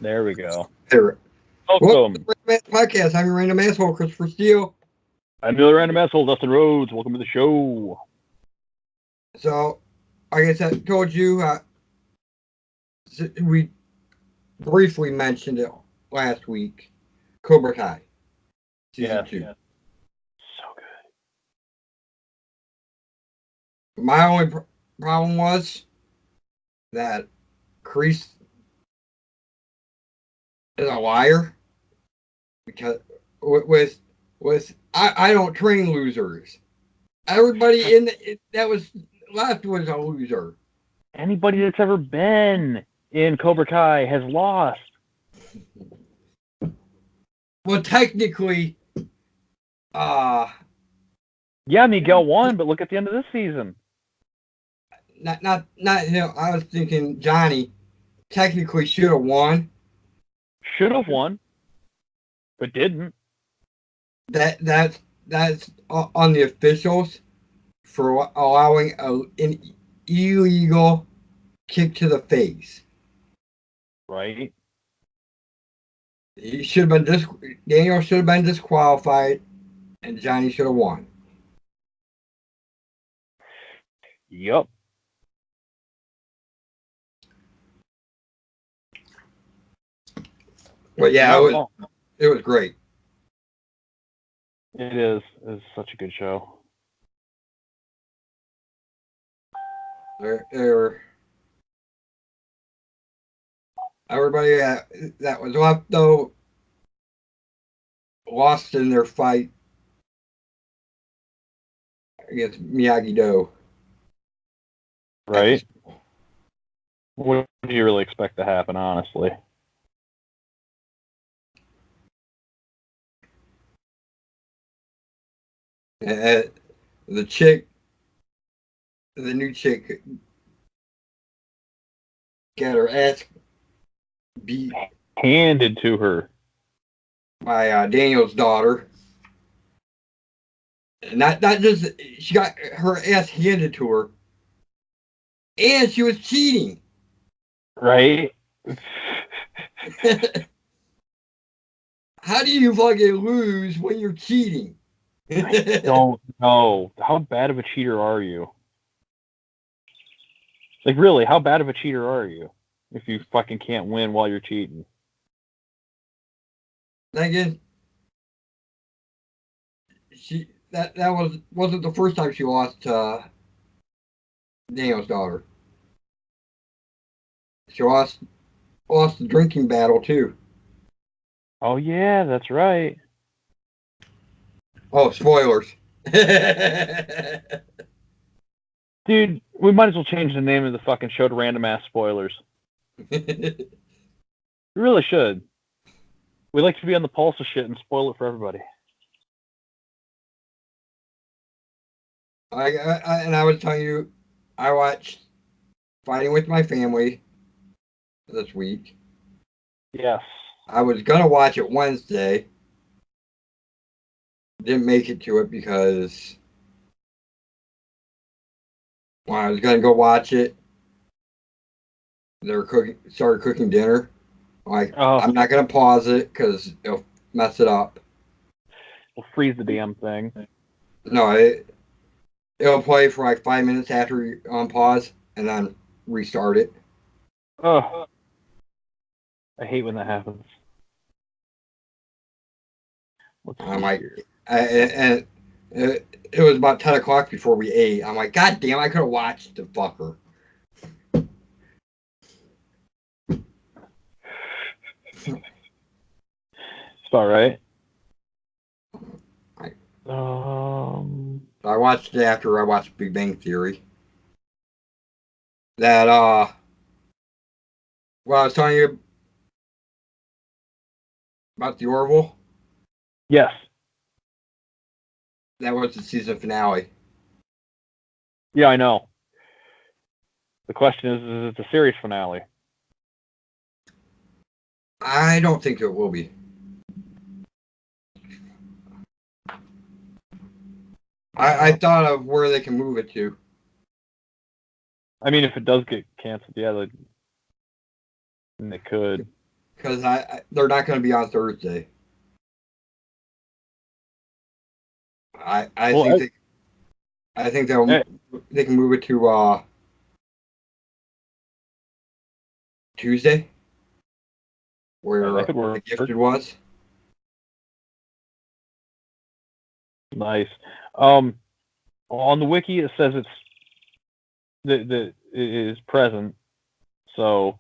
There we go. There. Welcome Welcome. to the Random Ass Podcast. I'm your random asshole, Christopher Steele. I'm the other random asshole, Dustin Rhodes. Welcome to the show. So, like I said, told you, we briefly mentioned it last week. Cobra Kai, season 2. Yeah. So good. My only problem was that Kreese is a liar because with I don't train losers. Everybody that was left was a loser. Anybody that's ever been in Cobra Kai has lost. Well, technically, Yeah, Miguel won, but look at the end of this season. not him. I was thinking Johnny technically should have won. Should have won, but didn't. That's on the officials for allowing an illegal kick to the face. Right. He should have been Daniel should have been disqualified, and Johnny should have won. Yup. But yeah, it was great. It is. It's such a good show. Everybody that was left though lost in their fight against Miyagi-Do. Right. What do you really expect to happen, honestly? The new chick, got her ass beat handed to her by Daniel's daughter. Not just she got her ass handed to her, and she was cheating. Right. How do you fucking lose when you're cheating? I don't know. How bad of a cheater are you? Like, really, how bad of a cheater are you if you fucking can't win while you're cheating? Again, that wasn't the first time she lost to Daniel's daughter. She lost the drinking battle too. Oh yeah, that's right. Oh, spoilers. Dude, we might as well change the name of the fucking show to Random Ass Spoilers. We really should. We like to be on the pulse of shit and spoil it for everybody. I was telling you, I watched Fighting with My Family this week. Yes. I was gonna watch it Wednesday. Didn't make it to it because when I was gonna go watch it, they were started cooking dinner. I'm not gonna pause it because it'll mess it up. We'll freeze the damn thing. No, it'll play for like 5 minutes after you on pause and then restart it. Oh, I hate when that happens. I'm like, and it was about 10 o'clock before we ate. I'm like, God damn, I could have watched the fucker. It's all right. I watched it after I watched Big Bang Theory. That well, I was telling you about the Orville. Yes. That was the season finale. Yeah, I know. The question is it the series finale? I don't think it will be. I thought of where they can move it to. I mean, if it does get canceled, yeah, they could. because they're not going to be on Thursday. I think they can move it to Tuesday, where the Gifted was. Nice. On the wiki, it says it is present, so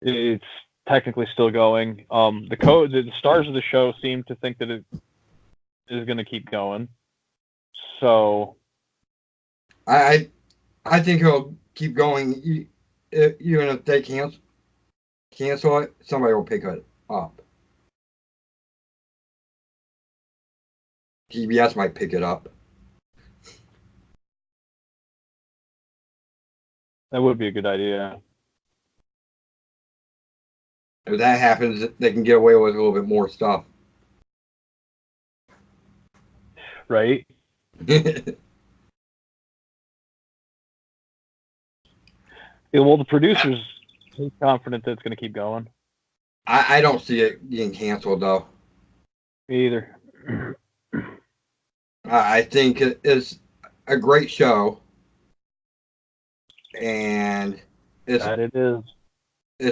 it's technically still going. The stars of the show seem to think that it is going to keep going. So I think it'll keep going, even if they cancel it. Somebody will pick it up. TBS might pick it up. that would be a good idea. If that happens, they can get away with a little bit more stuff. Right? Well, the producers are confident that it's going to keep going. I don't see it getting canceled, though. Me either. I think it's a great show. And it's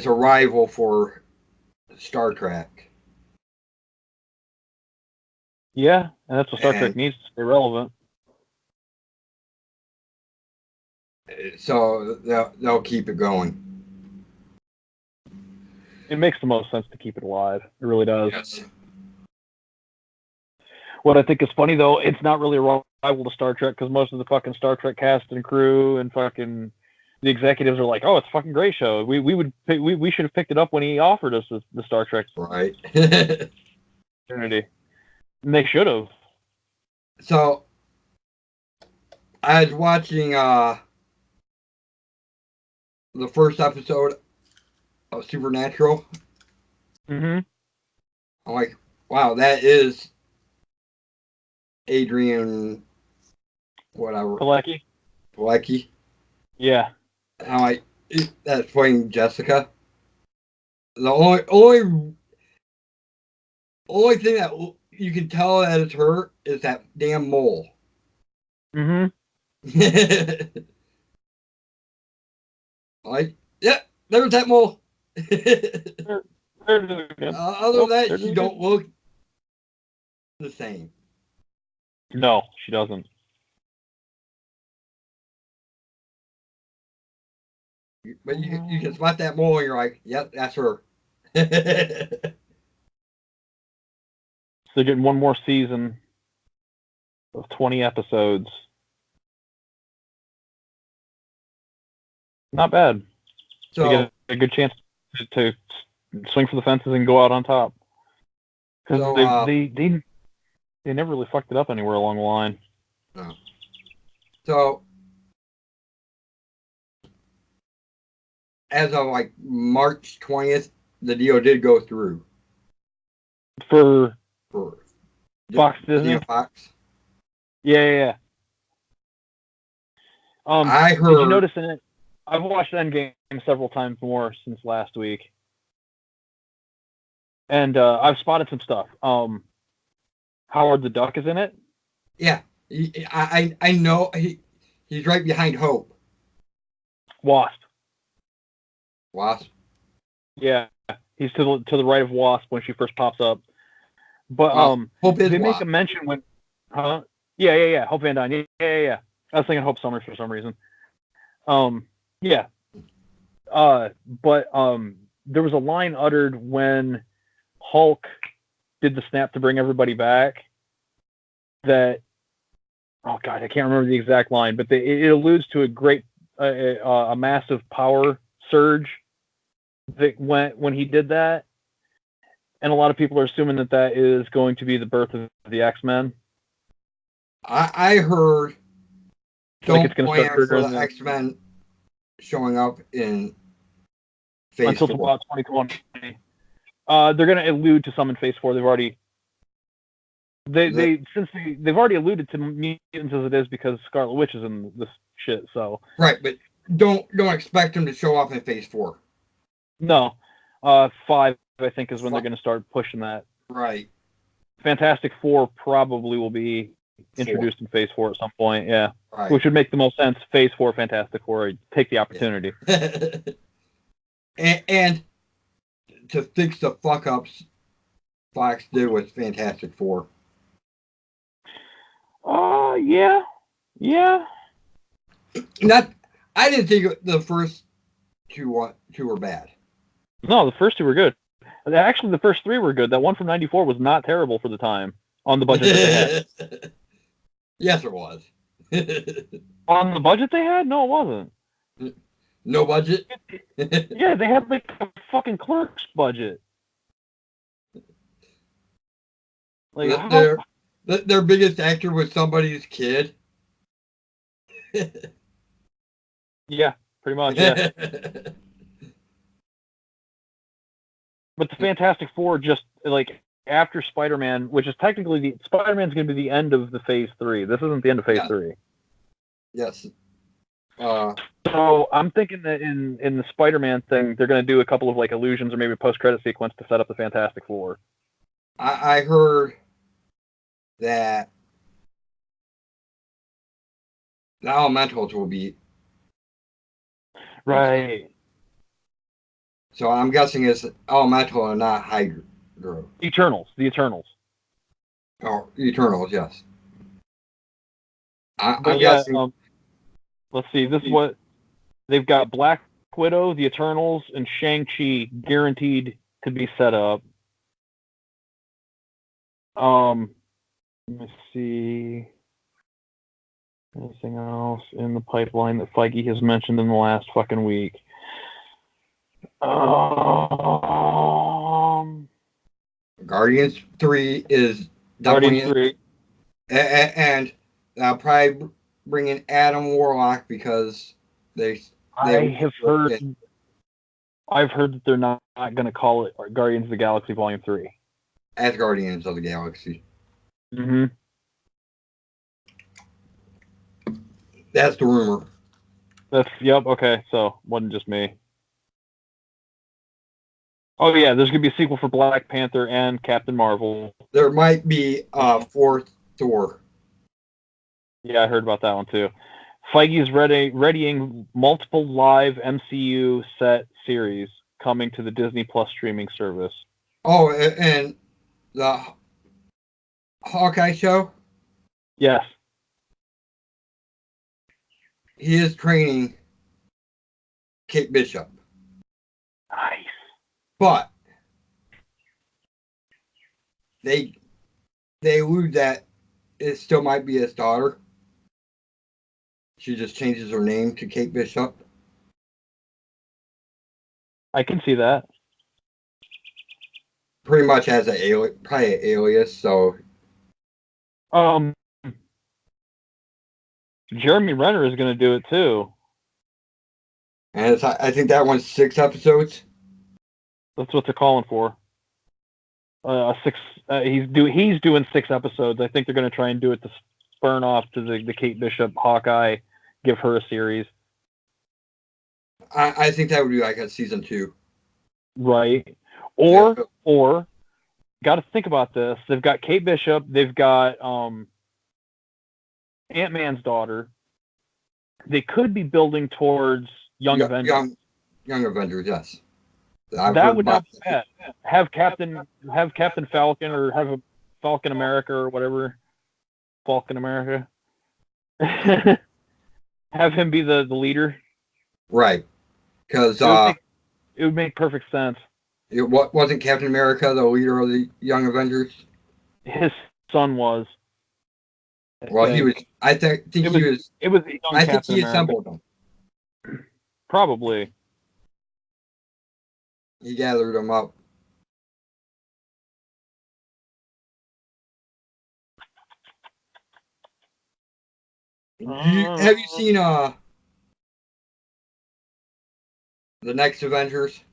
a rival for Star Trek. Yeah, and that's what Star Trek needs to stay relevant. So they'll keep it going. It makes the most sense to keep it alive. It really does. Yes. What I think is funny, though, it's not really a rival to Star Trek because most of the fucking Star Trek cast and crew and fucking the executives are like, "Oh, it's a fucking great show. We should have picked it up when he offered us the Star Trek right opportunity." And they should have. So I was watching the first episode of Supernatural. Mm-hmm. I'm like, wow, that is Adrian, whatever. Pilecki. Yeah. And I'm like, that's playing Jessica. The only thing that you can tell that it's her is that damn mole. Mm-hmm. Like, yeah, there's that mole. Other than that, she don't look the same. No, she doesn't. But you can spot that mole and you're like, yep, that's her. So getting one more season of 20 episodes. Not bad. So you get a good chance to swing for the fences and go out on top. Because they never really fucked it up anywhere along the line. No. So as of like March 20th, the deal did go through. For Fox Disney? Fox. Yeah. I heard. Did you notice in it? I've watched Endgame several times more since last week, and I've spotted some stuff. Howard the Duck is in it. Yeah, I know he's right behind Hope. Wasp. Yeah, he's to the right of Wasp when she first pops up. But Hope is they Wasp. make a mention when, huh? Yeah. Hope Van Dyne. Yeah. I was thinking Hope Summers for some reason. Yeah. But there was a line uttered when Hulk did the snap to bring everybody back. That, oh god, I can't remember the exact line, but it alludes to a massive power surge that went when he did that, and a lot of people are assuming that is going to be the birth of the X-Men. I heard. Like it's going to start for the X-Men showing up in Phase until 4. About 2020. They're going to allude to some in Phase 4. They've already they've already alluded to mutants as it is because Scarlet Witch is in this shit. So right, but don't expect them to show up in Phase 4. No, 5, I think, is when they're going to start pushing that. Right. Fantastic Four probably will be introduced in Phase 4 at some point, yeah. Right. Which would make the most sense. Phase 4 Fantastic Four, take the opportunity. Yeah. and to fix the fuck-ups Fox did with Fantastic Four. Yeah. Yeah. I didn't think the first two were bad. No, the first 2 were good. Actually, the first 3 were good. That one from 94 was not terrible for the time on the budget that they had. Yes, it was. On the budget they had? No, it wasn't. No budget? Yeah, they had like a fucking Clerks budget. Like their biggest actor was somebody's kid. Yeah, pretty much, yeah. But the Fantastic Four just, like, after Spider-Man, which is technically Spider-Man's going to be the end of the Phase 3. This isn't the end of Phase 3. Yes. So I'm thinking that in the Spider-Man thing, they're going to do a couple of, like, illusions or maybe a post-credit sequence to set up the Fantastic Four. I heard that the Elementals will be... Right. So I'm guessing it's Elemental and not Hydra. The Eternals. Oh, Eternals, yes. I'm yeah, guessing... let's see. This is what they've got: Black Widow, the Eternals, and Shang-Chi guaranteed to be set up. Let me see. Anything else in the pipeline that Feige has mentioned in the last fucking week? Guardians 3 is definitely... Guardians 3. And I'll probably bring in Adam Warlock because I've heard that they're not going to call it Guardians of the Galaxy Volume 3. As Guardians of the Galaxy. Mm-hmm. That's the rumor. Yep, okay, so wasn't just me. Oh yeah, there's going to be a sequel for Black Panther and Captain Marvel. There might be a fourth Thor. Yeah, I heard about that one too. Feige's readying multiple live MCU set series coming to the Disney Plus streaming service. Oh, and the Hawkeye show? Yes. He is training Kate Bishop. Nice. But they allude that it still might be his daughter. She just changes her name to Kate Bishop. I can see that. Pretty much as probably an alias, so... Jeremy Renner is going to do it too. And I think that one's 6 episodes. That's what they're calling for. 6. He's doing 6 episodes. I think they're going to try and do it to spurn off to the Kate Bishop Hawkeye, give her a series. I think that would be like a season 2. Right. Or got to think about this. They've got Kate Bishop. They've got Ant-Man's daughter. They could be building towards Young Avengers. Young Avengers, yes. That would not be bad. Have Captain Falcon or have a Falcon America or whatever. Falcon America. Have him be the leader. Right. Because it would make perfect sense. Wasn't Captain America the leader of the Young Avengers? His son was. Well, he was. I think he was. It was young I Captain think he America. assembled them. Probably. He gathered them up. Have you seen the next Avengers?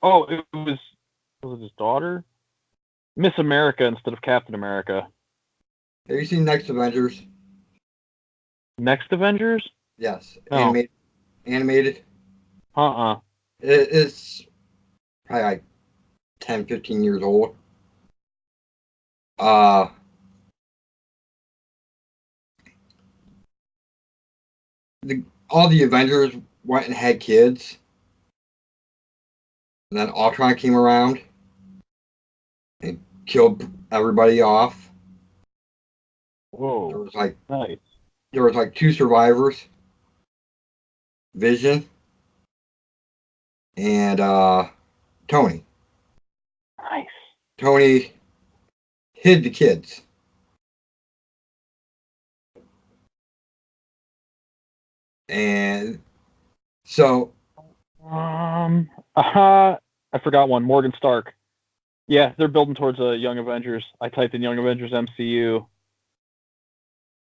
Oh, it was his daughter? Miss America instead of Captain America. Have you seen Next Avengers? Next Avengers? Yes. No. Animated? It's probably like 10, 15 years old. All the Avengers went and had kids. And then Ultron came around and killed everybody off. Whoa. Nice. There was like 2 survivors. Vision and Tony. Nice. Tony hid the kids. And so I forgot one. Morgan Stark. Yeah, they're building towards a Young Avengers. I typed in Young Avengers MCU,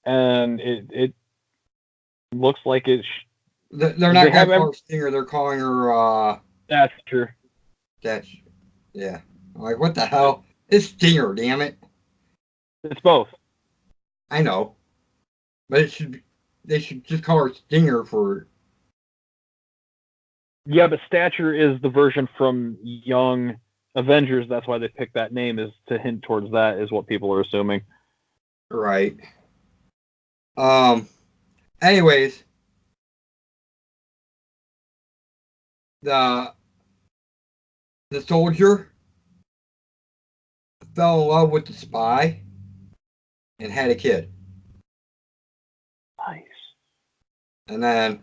and it looks like it. they're not going to call her Stinger. They're calling her. That's true. That's yeah. I'm like, what the hell? It's Stinger, damn it. It's both. I know, but they should just call her Stinger for. Yeah, but Stature is the version from Young Avengers. That's why they picked that name, is to hint towards that, is what people are assuming. Right. Anyways, the soldier fell in love with the spy and had a kid. Nice. And then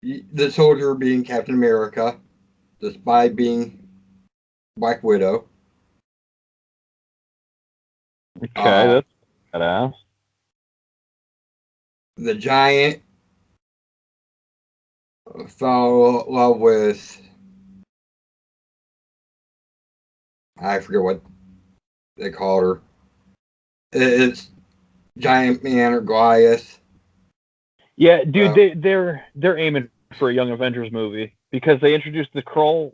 the soldier being Captain America, the spy being Black Widow. Okay, that's badass. The giant fell in love with, I forget what they called her. It's Giant Man or Goliath. Yeah, dude, they're aiming for a Young Avengers movie because they introduced the Kree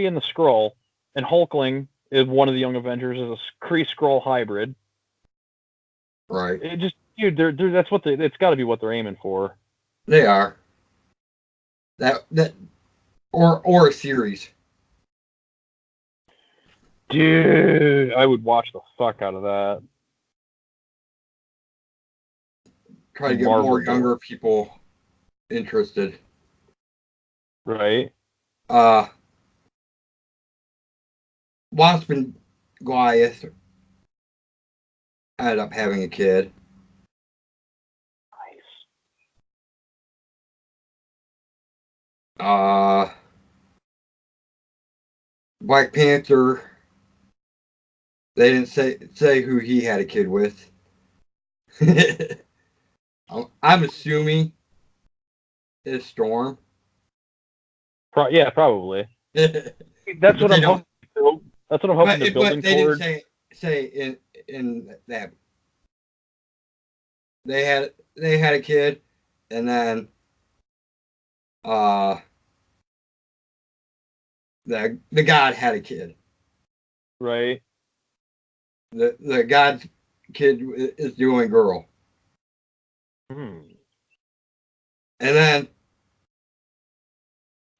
and the Skrull, and Hulkling is one of the Young Avengers, is a Kree Skrull hybrid. Right. It just, dude, that's what it's got to be what they're aiming for. They are. That or a series. Dude, I would watch the fuck out of that. Try to get more younger people interested. Right. Wasp and Goliath ended up having a kid. Nice. Black Panther. They didn't say who he had a kid with. I'm assuming it's Storm. Yeah, probably. That's what I'm hoping. That's what I'm hoping they're building toward. But they didn't say in that they had a kid, and then the god had a kid. Right. The god's kid is the only girl. Hmm. And then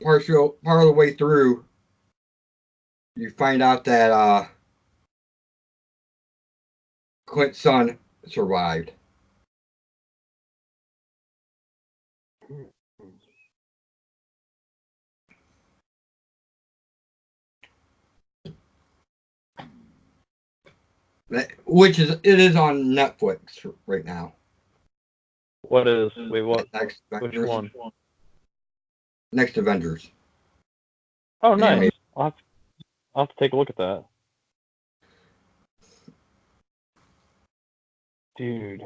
part of the way through, you find out that Clint's son survived. Which it is on Netflix right now. What is? Wait, what? Which one? Next Avengers. Oh, nice. I'll have to take a look at that. Dude.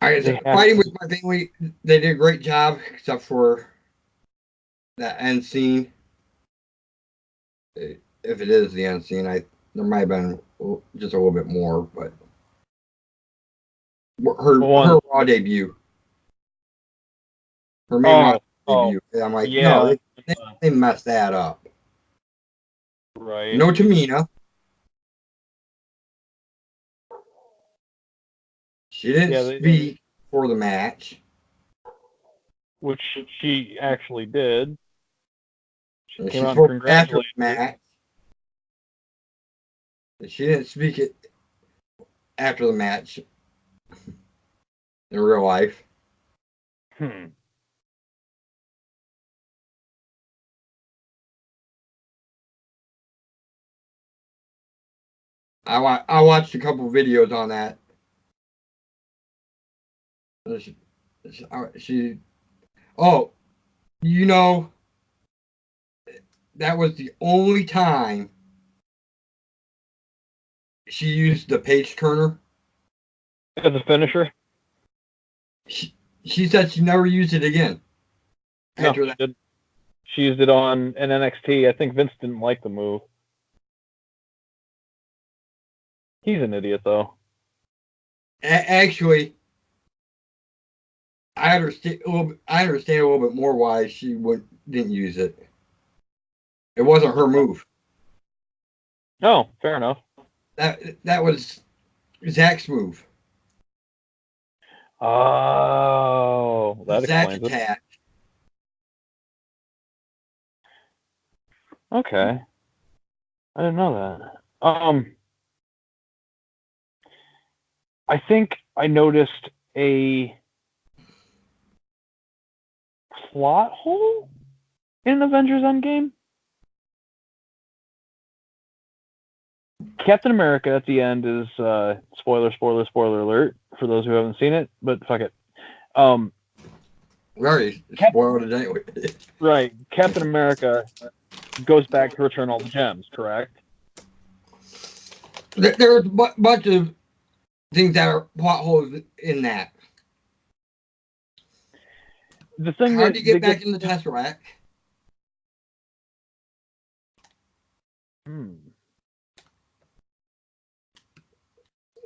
Fighting with my family, they did a great job, except for that end scene. If it is the end scene, there might have been just a little bit more, but her Raw debut, her main Raw debut. I'm like, yeah, no, they messed that up. Right. No Tamina. She didn't speak for the match, which she actually did. And came she out and spoke after the congratulated her. match. And she didn't speak it after the match in real life. Hmm. I watched a couple videos on that. She oh, you know, that was the only time she used the page turner. As a finisher? She said she never used it again. No, After that. she used it on an NXT. I think Vince didn't like the move. He's an idiot, though. Actually, I understand a little bit more why she didn't use it. It wasn't her move. Oh, fair enough. That was Zach's move. Oh, that Zach explains it. attack. Okay. I didn't know that. I think I noticed a plot hole in Avengers Endgame. Captain America at the end is spoiler alert for those who haven't seen it, but fuck it. We already spoiled it anyway. Right. Captain America goes back to return all the gems, correct? There's a bunch of things that are plot holes in that. The thing How do you get back in the Tesseract?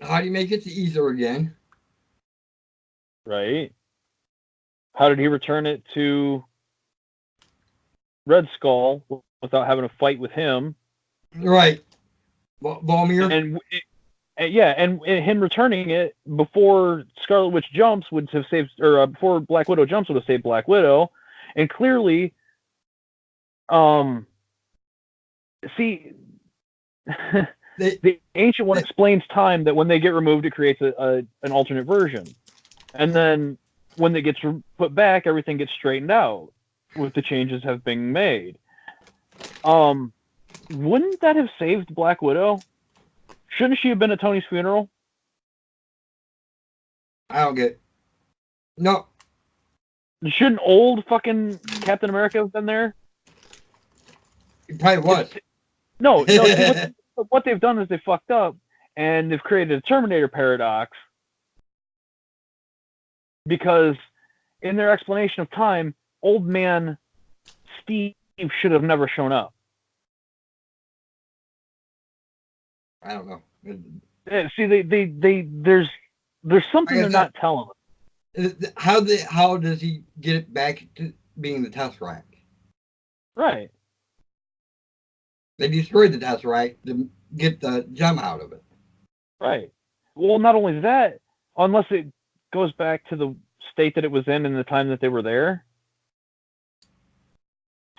How do you make it to Ether again? Right. How did he return it to Red Skull without having a fight with him? Right. Volmir. And him returning it before Scarlet Witch jumps would have saved, or before Black Widow jumps would have saved Black Widow, and clearly, see, the Ancient One explains time that when they get removed, it creates an alternate version, and then when it gets put back, everything gets straightened out with the changes have been made. Wouldn't that have saved Black Widow? Shouldn't she have been at Tony's funeral? I don't get. No. Shouldn't old fucking Captain America have been there? He probably was. No. See, what they've done is they fucked up, and they've created a Terminator paradox because in their explanation of time, old man Steve should have never shown up. I don't know. See, there's something they're not telling us. How does he get it back to being the Tesseract? Right. They destroyed the Tesseract to get the gem out of it. Right. Well, not only that, unless it goes back to the state that it was in the time that they were there.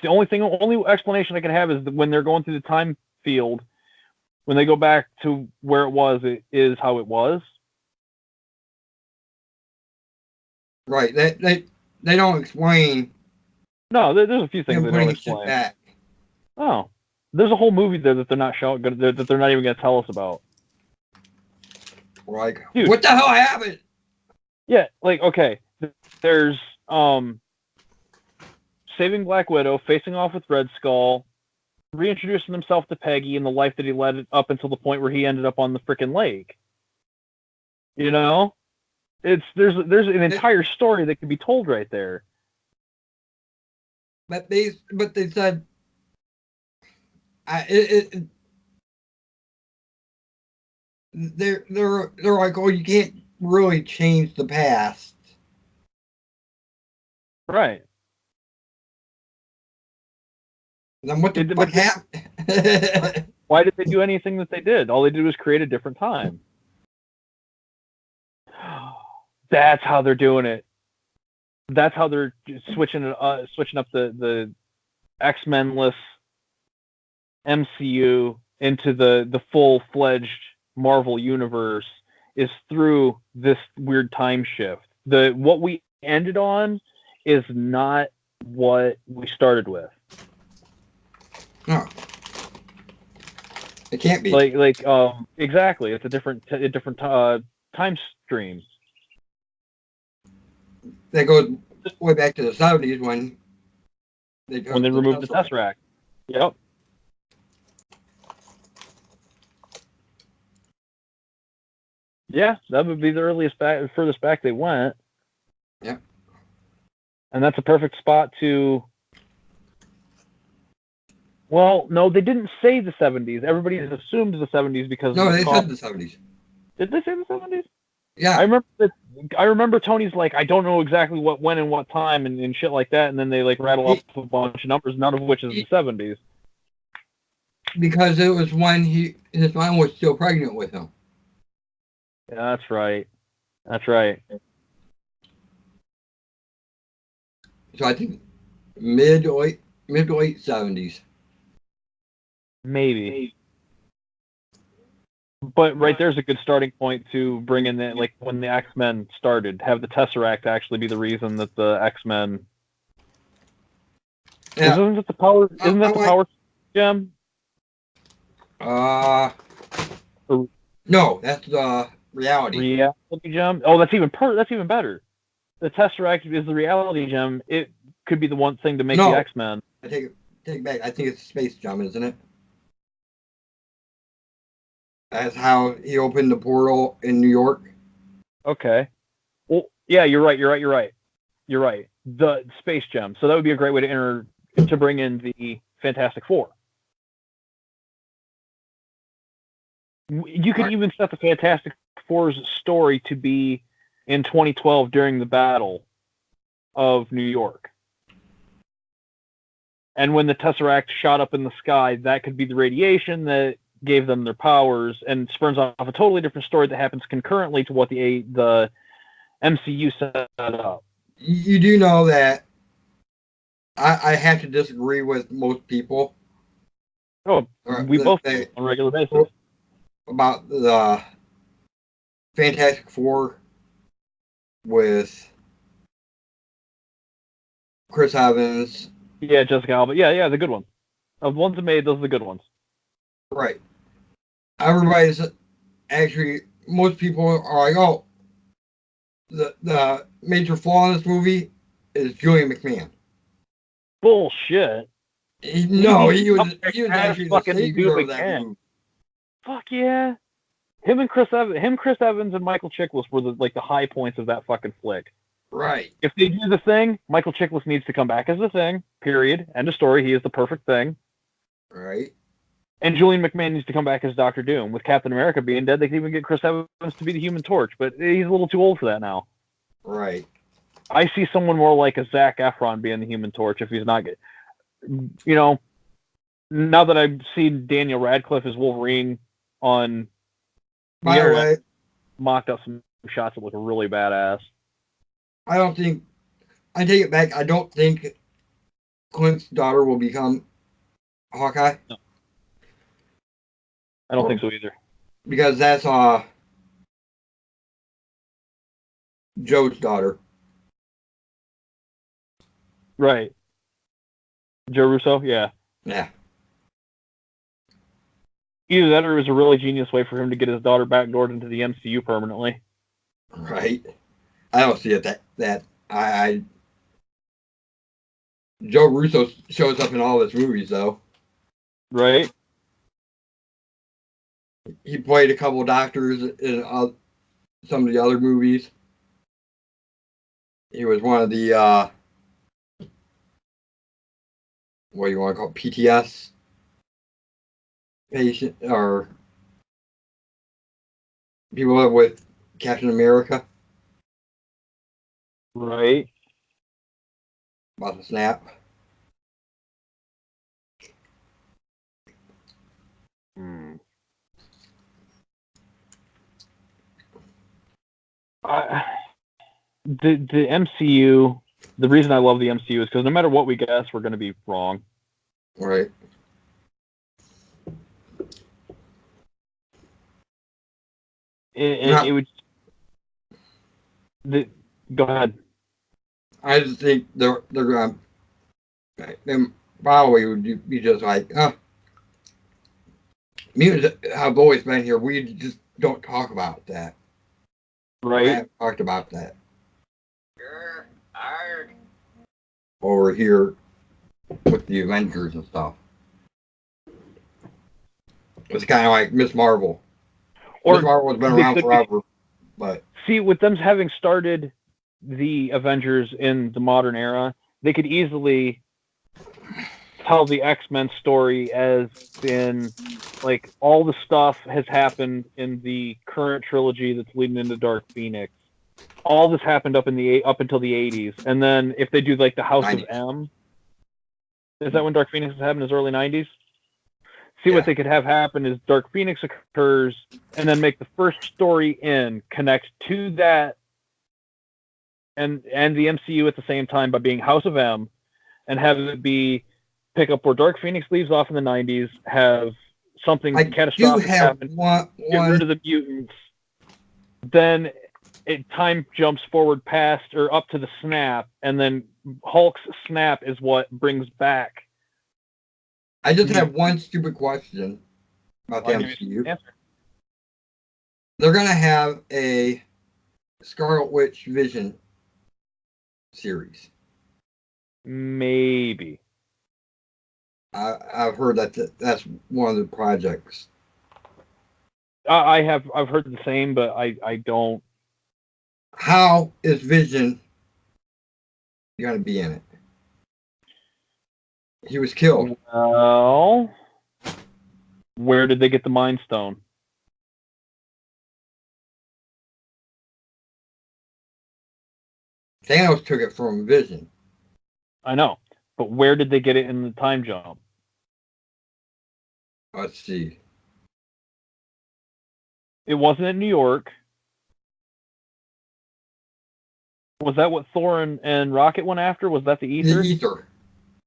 The only explanation I can have is that when they're going through the time field, when they go back to where it was, it is how it was. Right. They don't explain. No, there's a few things they don't explain. Back. Oh, there's a whole movie there that they're not showing, that they're not even going to tell us about. Like, dude, what the hell happened? Yeah, like, okay, there's saving Black Widow, facing off with Red Skull, reintroducing himself to Peggy and the life that he led up until the point where he ended up on the frickin' lake. You know, there's an entire story that could be told right there. But they said, they're like, oh, you can't really change the past, right? Then what the fuck happened? Why did they do anything that they did? All they did was create a different time. That's how they're doing it. That's how they're switching up the X-Men-less MCU into the full-fledged Marvel universe is through this weird time shift. What we ended on is not what we started with. No. It can't be. Exactly. It's a different time stream. That goes way back to the 70s when they removed the Tesseract. Yep. Yeah, that would be the furthest back they went. Yeah. And that's a perfect spot to... Well, no, they didn't say the 70s. Everybody has assumed the 70s because... No, they said the 70s. Did they say the 70s? Yeah. I remember Tony's like, I don't know exactly when and what time and shit like that, and then they like rattle off a bunch of numbers, none of which is the 70s. Because it was when his mom was still pregnant with him. Yeah, that's right. That's right. So I think mid to late 70s. Maybe. But right there's a good starting point to bring in that, like when the X-Men started, have the Tesseract actually be the reason that the X-Men. Yeah. Isn't that the power gem? No, that's the reality. Reality gem. Oh, that's even better. The Tesseract is the reality gem. It could be the one thing to make the X-Men. I take it back. I think it's Space Gem, isn't it? That's how he opened the portal in New York. Okay. Well, yeah, you're right. The Space Gem. So that would be a great way to bring in the Fantastic Four. You could even set the Fantastic Four's story to be in 2012 during the Battle of New York. And when the Tesseract shot up in the sky, that could be the radiation that gave them their powers and spurns off a totally different story that happens concurrently to what the MCU set up. You do know that I have to disagree with most people. Oh, we both do on a regular basis. About the Fantastic Four with Chris Evans. Yeah, Jessica Alba. Yeah, the good ones. Of the ones that made, those are the good ones. Right. Everybody's actually, most people are like, oh, the major flaw in this movie is Julian McMahon. Bullshit. He was actually the savior of that movie. Fuck yeah. Him, Chris Evans, and Michael Chiklis were the high points of that fucking flick. Right. If they do the Thing, Michael Chiklis needs to come back as the Thing. Period. End of story. He is the perfect Thing. Right. And Julian McMahon needs to come back as Dr. Doom. With Captain America being dead, they can even get Chris Evans to be the Human Torch, but he's a little too old for that now. Right. I see someone more like a Zac Efron being the Human Torch if he's not good. You know, now that I've seen Daniel Radcliffe as Wolverine on the internet, mocked up some shots that look really badass. I take it back. I don't think Clint's daughter will become Hawkeye. No. I don't think so either. Because that's Joe's daughter. Right. Joe Russo? Yeah. Yeah. Either that or it was a really genius way for him to get his daughter backdoored into the MCU permanently. Right. I don't see it that Joe Russo shows up in all his movies though. Right. He played a couple doctors in some of the other movies. He was one of the what do you want to call it, PTS patient or people with Captain America. Right. About to snap. The MCU, the reason I love the MCU is because no matter what we guess, we're going to be wrong. Right. It would. Go ahead. I just think they're going to probably would be just like, mutants have always been here. We just don't talk about that. Right. I haven't talked about that. Over here with the Avengers and stuff. It's kind of like Miss Marvel. Miss Marvel's been around forever, but see, with them having started the Avengers in the modern era, they could easily tell the X-Men story as in like all the stuff has happened in the current trilogy that's leading into Dark Phoenix. All this happened up until the 80s, and then if they do like the House 90s. of M, is that when Dark Phoenix happened? Is early 90s? See, what they could have happen is Dark Phoenix occurs, and then make the first story connect to that and the MCU at the same time by being House of M, and have it be pick up where Dark Phoenix leaves off in the 90s, have something catastrophic happen, get rid of the mutants, then time jumps forward past or up to the snap, and then Hulk's snap is what brings back. I just have one stupid question about the MCU. They're going to have a Scarlet Witch Vision series. Maybe. I've heard that's one of the projects. I've heard the same, but I don't. How is Vision going to be in it? He was killed. Well, where did they get the Mind Stone? Thanos took it from Vision. I know, but where did they get it in the time jump? Let's see. It wasn't in New York. Was that what Thor and Rocket went after? Was that the Ether? The Ether.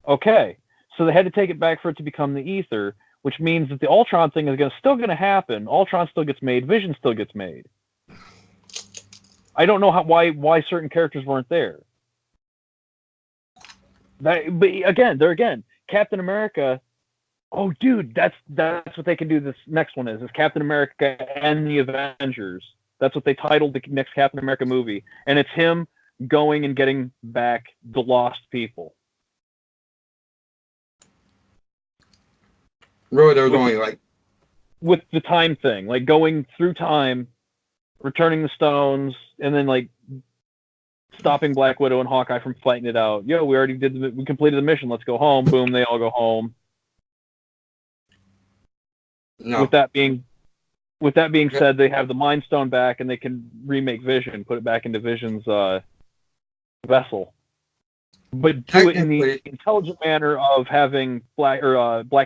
Okay. So they had to take it back for it to become the Ether, which means that the Ultron thing is still going to happen. Ultron still gets made. Vision still gets made. I don't know why certain characters weren't there. But again, Captain America. Oh, dude, that's what they can do. This next one is Captain America and the Avengers. That's what they titled the next Captain America movie, and it's him going and getting back the lost people. Really, there was only like with the time thing, like going through time, returning the stones, and then like stopping Black Widow and Hawkeye from fighting it out. Yo, we completed the mission. Let's go home. Boom, they all go home. No. With that being said, they have the Mind Stone back, and they can remake Vision, put it back into Vision's vessel, but do it in the intelligent manner of having Black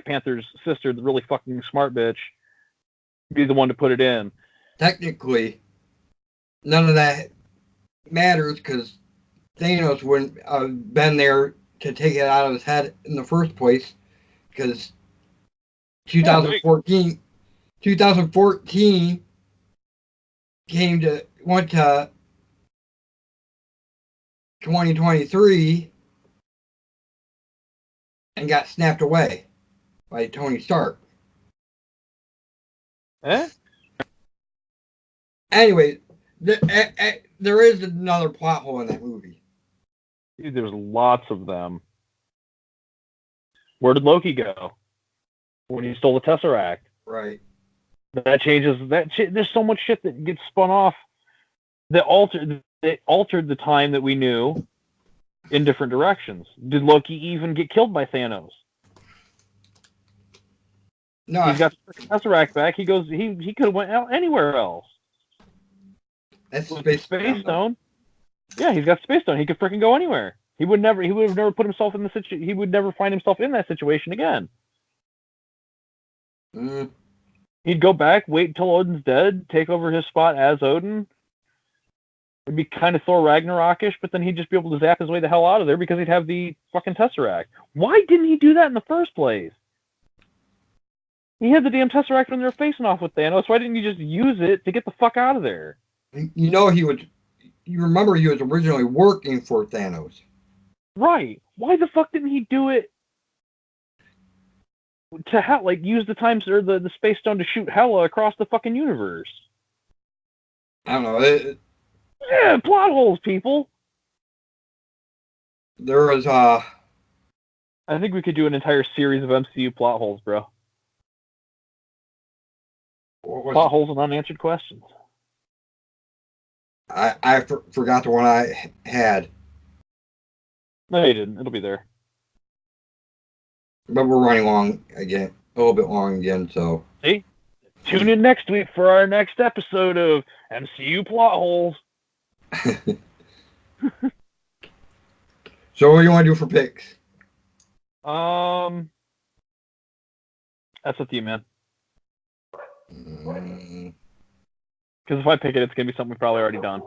Panther's sister, the really fucking smart bitch, be the one to put it in. Technically, none of that matters because Thanos wouldn't have been there to take it out of his head in the first place because 2014 went to 2023 and got snapped away by Tony Stark. Anyway, there is another plot hole in that movie. Dude, there's lots of them. Where did Loki go? When he stole the Tesseract. Right. That changes that shit. There's so much shit that gets spun off that altered the time that we knew in different directions. Did Loki even get killed by Thanos? No. He's got the Tesseract back. He goes. He could have went out anywhere else. That's Space Stone. Yeah, he's got Space Stone. He could freaking go anywhere. He would have never put himself in the situation. He would never find himself in that situation again. He'd go back, wait until Odin's dead, take over his spot as Odin, It'd be kind of Thor Ragnarokish, but then he'd just be able to zap his way the hell out of there because he'd have the fucking Tesseract. Why didn't he do that in the first place? He had the damn Tesseract when they were facing off with Thanos. Why didn't you just use it to get the fuck out of there? You know he was. You remember he was originally working for Thanos. Right. Why the fuck didn't he do it to use the the space stone to shoot Hela across the fucking universe? I don't know. Yeah, plot holes, people. There was I think we could do an entire series of MCU plot holes, bro. Plot holes and unanswered questions. I forgot the one I had. No, you didn't. It'll be there. But we're running long again, a little bit long again, so. See? Tune in next week for our next episode of MCU plot holes. So what do you want to do for picks? That's up to you, man. Because if I pick it, it's going to be something we've probably already done.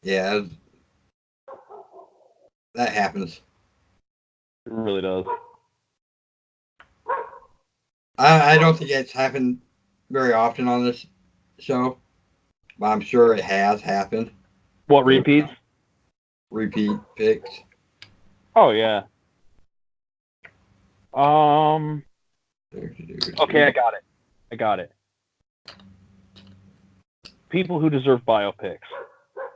Yeah. That happens. It really does. I don't think it's happened very often on this show, but I'm sure it has happened. What, repeats? Repeat picks. Oh, yeah. Okay, I got it. People who deserve biopics.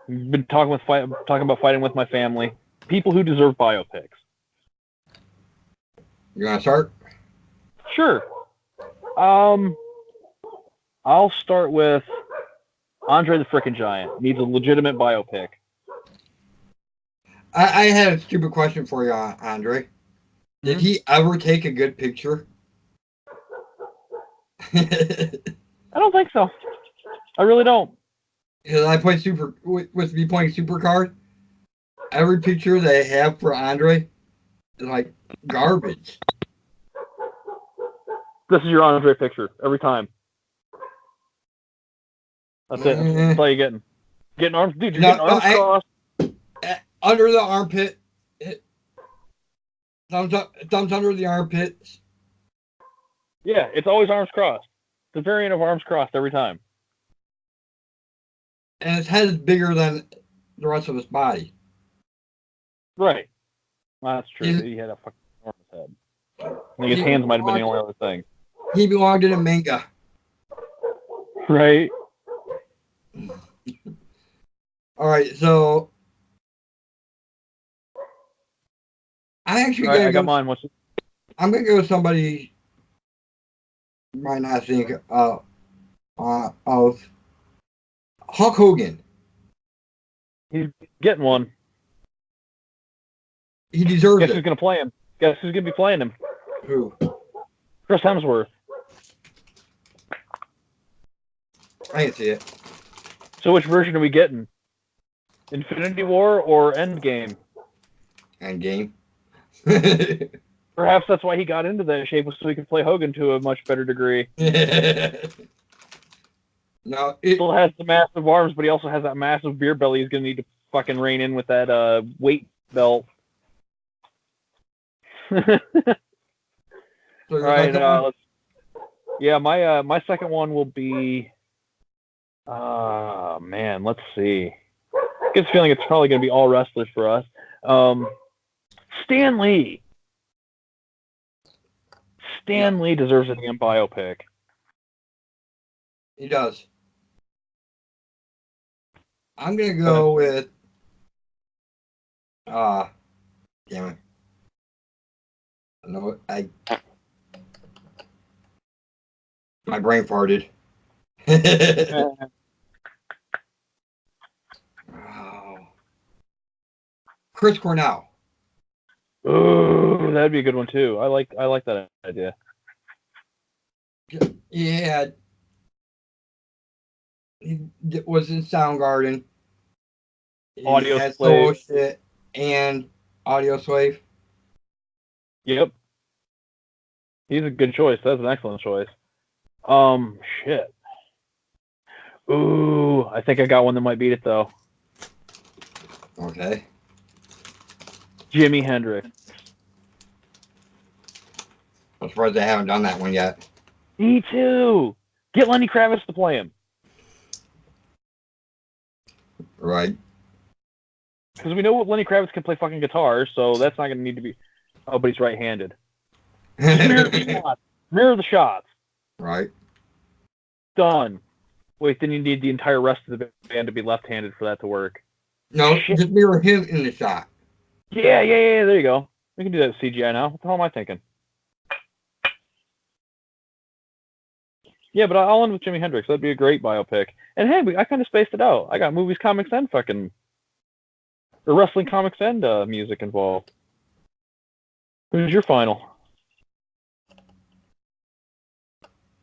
We've been talking about fighting with my family. People who deserve biopics. You want to start? Sure. I'll start with Andre the Frickin' Giant. Needs a legitimate biopic. I had a stupid question for you, Andre. Did he ever take a good picture? I don't think so. I really don't. Because I play with me playing Supercard, every picture they have for Andre is like garbage. This is your Andre picture every time. That's it. That's all you're getting. Getting arms, dude. You're getting arms crossed. Under the armpit. Thumbs up. Thumbs under the armpits. Yeah, it's always arms crossed. It's a variant of arms crossed every time. And his head is bigger than the rest of his body. Right. Well, that's true. He had a fucking enormous head. I think his hands might have been the only other thing. He belonged in a manga. Right. All right, so I actually I got mine. What's it? I'm gonna go with somebody you might not think of Hulk Hogan. He's getting one. He deserves it. Guess who's gonna play him? Guess who's gonna be playing him? Who? Chris Hemsworth. I can see it. So which version are we getting? Infinity War or Endgame? Endgame. Perhaps that's why he got into that shape, so he could play Hogan to a much better degree. No, Still has the massive arms, but he also has that massive beer belly he's going to need to fucking rein in with that weight belt. All right, my second one will be... man, let's see. I get the feeling it's probably going to be all wrestlers for us. Stan Lee. Stan Lee deserves a damn biopic. He does. I'm gonna go with damn it. No, my brain farted. Oh. Chris Cornell. Ooh, that'd be a good one too. I like that idea. Yeah. He was in Soundgarden. Audio Slave. Shit and Audio Slave. Yep. He's a good choice. That's an excellent choice. Shit. Ooh, I think I got one that might beat it though. Okay. Jimi Hendrix. I'm surprised they haven't done that one yet. Me too. Get Lenny Kravitz to play him. Right. Because we know what Lenny Kravitz can play fucking guitar, so that's not going to need to be. Oh, but he's right-handed. Mirror the shots. Mirror the shots. Right. Done. Wait, then you need the entire rest of the band to be left-handed for that to work. No, Shit. just mirror him in the shot. Yeah. There you go. We can do that with CGI now. What the hell am I thinking? Yeah, but I'll end with Jimi Hendrix. That'd be a great biopic. And hey, I kind of spaced it out. I got movies, comics, and fucking or wrestling comics and music involved. Who's your final?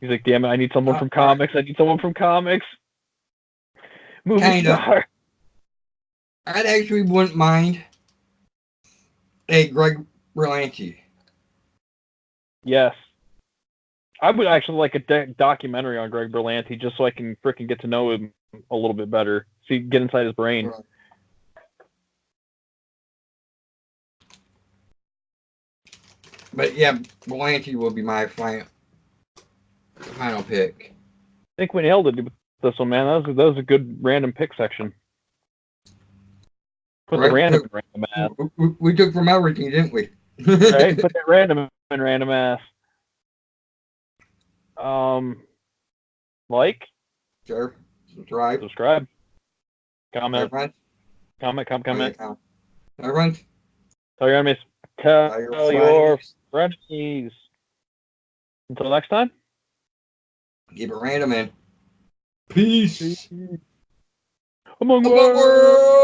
He's like, damn it, I need someone from comics. I need someone from comics. Movie Kinda. star. I actually wouldn't mind a Greg Berlanti. Yes. I would actually like a documentary on Greg Berlanti just so I can freaking get to know him a little bit better. See, get inside his brain. Right. But yeah, Berlanti will be my final pick. I think we nailed it with this one, man. That was a good random pick section. Put the random in random ass. We took from everything, didn't we? Right? Put that random in random ass. Like? Sure. Subscribe. Comment. Comment. Everyone. Tell your enemies. Tell your friends. Until next time. Keep it random, man. Peace. Among words.